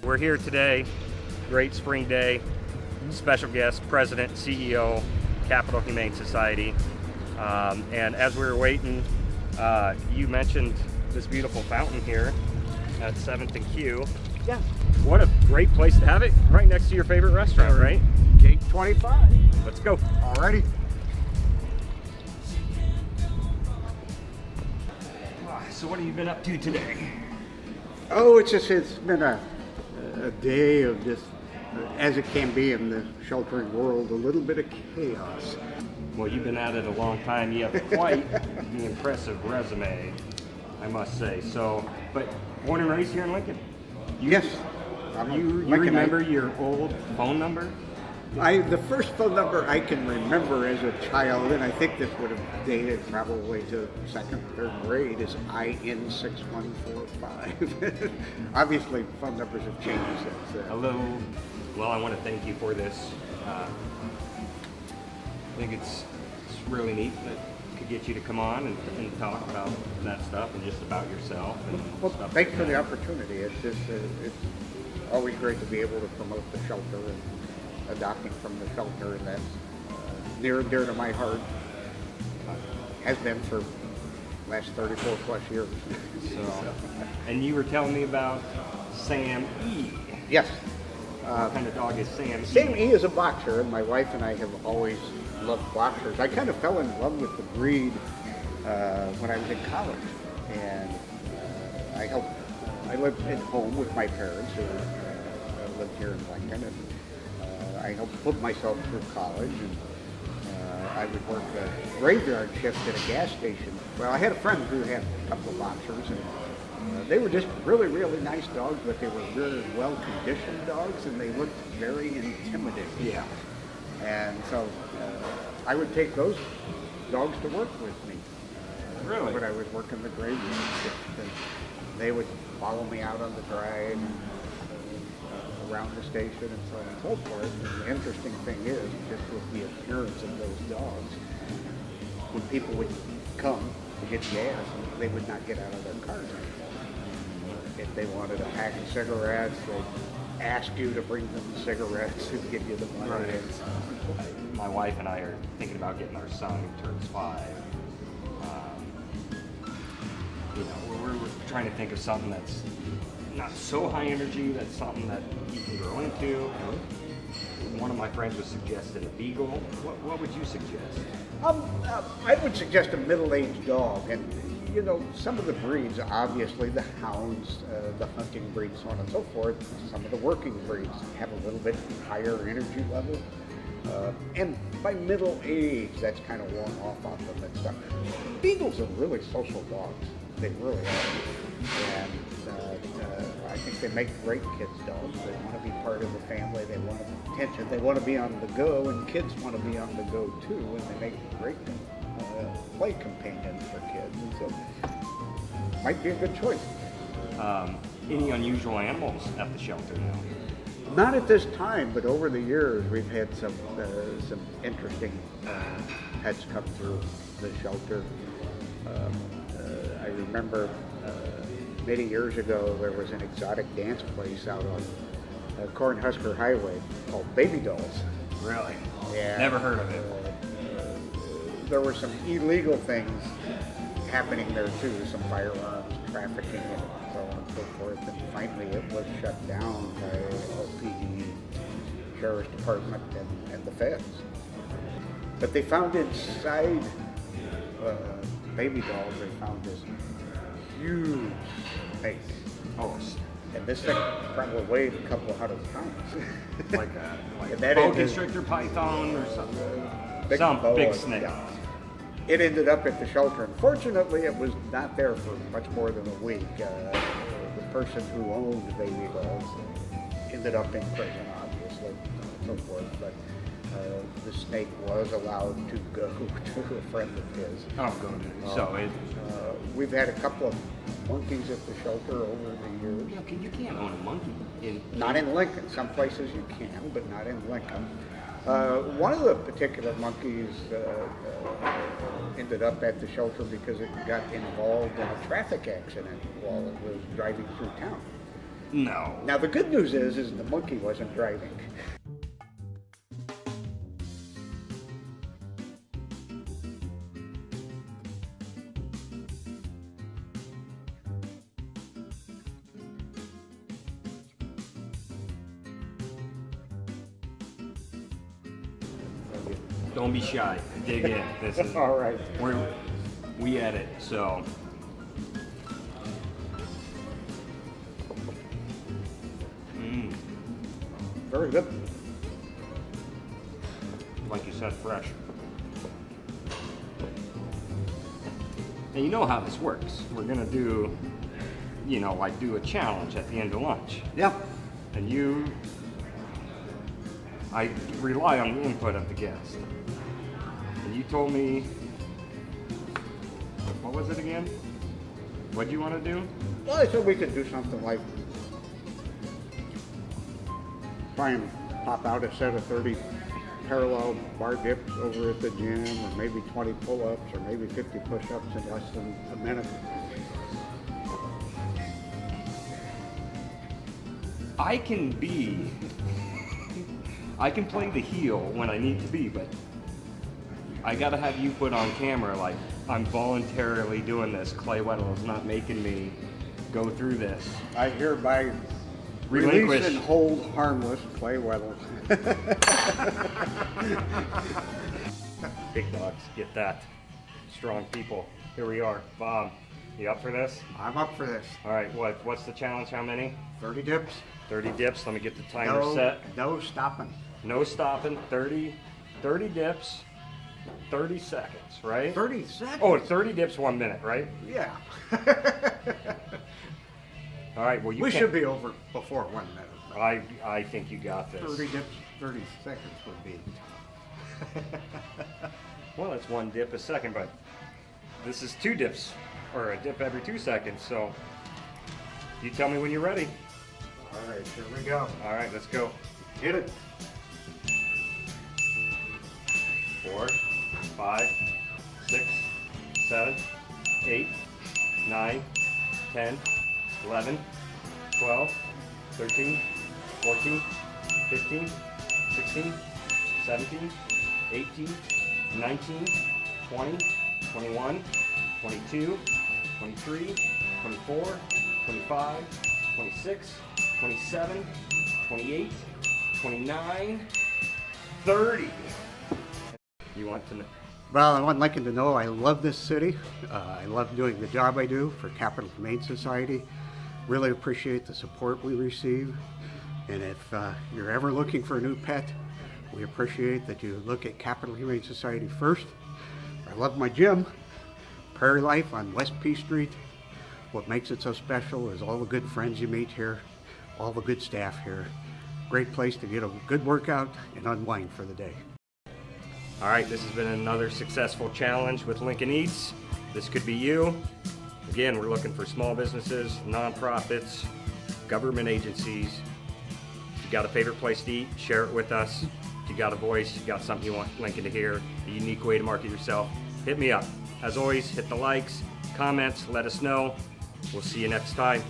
We're here today, great spring day, special guest, President, CEO, Capital Humane Society. And as we were waiting, you mentioned this beautiful fountain here at 7th and Q. Yeah. What a great place to have it, right next to your favorite restaurant, right? Gate 25. Let's go. Alrighty. So what have you been up to today? Oh, it's been a day of just, as it can be in the sheltering world, a little bit of chaos. Well, you've been at it a long time. You have quite the impressive resume, I must say. So, but born and raised here in Lincoln? Yes. You remember your old phone number? The first phone number I can remember as a child, and I think this would have dated probably to second, third grade, is IN6145. Obviously, phone numbers have changed since then. Hello. Well, I want to thank you for this. I think it's really neat that we could get you to come on and talk about that stuff and just about yourself. And Well, stuff thanks like for the that. opportunity. It's just it's always great to be able to promote the shelter and adopting from the shelter, and that's near and dear to my heart. Has been for the last 34 plus years. So, and you were telling me about Sam E. Yes. What kind of dog is Sam E? Sam E is a boxer, and my wife and I have always loved boxers. I kind of fell in love with the breed when I was in college, and I lived at home with my parents who lived here in Lincoln, and I helped put myself through college, and I would work a graveyard shift at a gas station. Well, I had a friend who had a couple of boxers, and they were just really, really nice dogs, but they were really well-conditioned dogs, and they looked very intimidating. Yeah. And so I would take those dogs to work with me. Really? When I was working the graveyard shift, and they would follow me out on the drive, around the station and so on and so forth. And the interesting thing is, just with the appearance of those dogs, when people would come to get gas, they would not get out of their cars anymore. If they wanted a pack of cigarettes, they'd ask you to bring them the cigarettes and give you the money. Right. My wife and I are thinking about getting our son, who turns 5. We're trying to think of something that's not so high energy, that's something that he can grow into. One of my friends was suggesting a beagle. What would you suggest? I would suggest a middle-aged dog, and some of the breeds, obviously the hounds, the hunting breeds, so on and so forth. Some of the working breeds have a little bit higher energy level, and by middle age, that's kind of worn off of that stuff. Beagles are really social dogs. They really are, and I think they make great kids' dogs. They want to be part of the family. They want attention. They want to be on the go, and kids want to be on the go too. And they make great play companions for kids. And so, might be a good choice. Any unusual animals at the shelter now? Not at this time, but over the years we've had some interesting pets come through the shelter. I remember many years ago there was an exotic dance place out on Cornhusker Highway called Baby Dolls. Really? Yeah. Never heard of it. There were some illegal things happening there too, some firearms trafficking and so on and so forth, and finally it was shut down by LPD, Sheriff's Department, and the feds. But they found inside Baby Dolls, they found this huge snake. Oh, And this thing probably weighed a couple of 100 pounds. like And a that boa ended- constrictor python or something. Big Some boa, big snake. yeah. It ended up at the shelter. Unfortunately, it was not there for much more than a week. The person who owned Baby Dolls ended up in prison, obviously, and so forth. But the snake was allowed to go to a friend of his. Oh, good. So We've had a couple of monkeys at the shelter over the years. you can't own a monkey Not in Lincoln. Some places you can, but not in Lincoln. One of the particular monkeys ended up at the shelter because it got involved in a traffic accident while it was driving through town. No. Now the good news is the monkey wasn't driving. Don't be shy. Dig in. This is All right. we edit, so. Very good. Like you said, fresh. And you know how this works. We're gonna do, like do a challenge at the end of lunch. Yeah. And I rely on the input of the guest. And you told me, what was it again? What do you want to do? Well, I thought we could do something like try and pop out a set of 30 parallel bar dips over at the gym, or maybe 20 pull-ups, or maybe 50 push-ups in less than a minute. I can play the heel when I need to be, but I gotta have you put on camera like I'm voluntarily doing this. Clay Weddle is not making me go through this. I hereby Relinquish. release and hold harmless Clay Weddle. Big dogs, get that. Strong people. Here we are. Bob, you up for this? I'm up for this. All right, what's the challenge? How many? 30 dips. 30 dips. Let me get the timer set. No stopping. No stopping. 30 dips, 30 seconds, right? 30 seconds? Oh, 30 dips, 1 minute, right? Yeah. All right, well, We should be over before 1 minute. I think you got this. 30 dips, 30 seconds would be Well, it's 1 dip a second, but this is 2 dips, or a dip every 2 seconds, so you tell me when you're ready. All right, here we go. All right, let's go. Hit it. 4, 5, 6, 7, 8, 9, 10, 11, 12, 13, 14, 15, 16, 17, 18, 19, 20, 21, 22, 23, 24, 25, 26, 27, 28, 29, 30. You want to know? Well, I want Lincoln to know I love this city. I love doing the job I do for Capital Humane Society. Really appreciate the support we receive. And if you're ever looking for a new pet, we appreciate that you look at Capital Humane Society first. I love my gym, Prairie Life on West P Street. What makes it so special is all the good friends you meet here, all the good staff here. Great place to get a good workout and unwind for the day. All right, this has been another successful challenge with Lincoln Eats. This could be you. Again, we're looking for small businesses, nonprofits, government agencies. If you got a favorite place to eat, share it with us. If you got a voice, you got something you want Lincoln to hear, a unique way to market yourself, hit me up. As always, hit the likes, comments, let us know. We'll see you next time.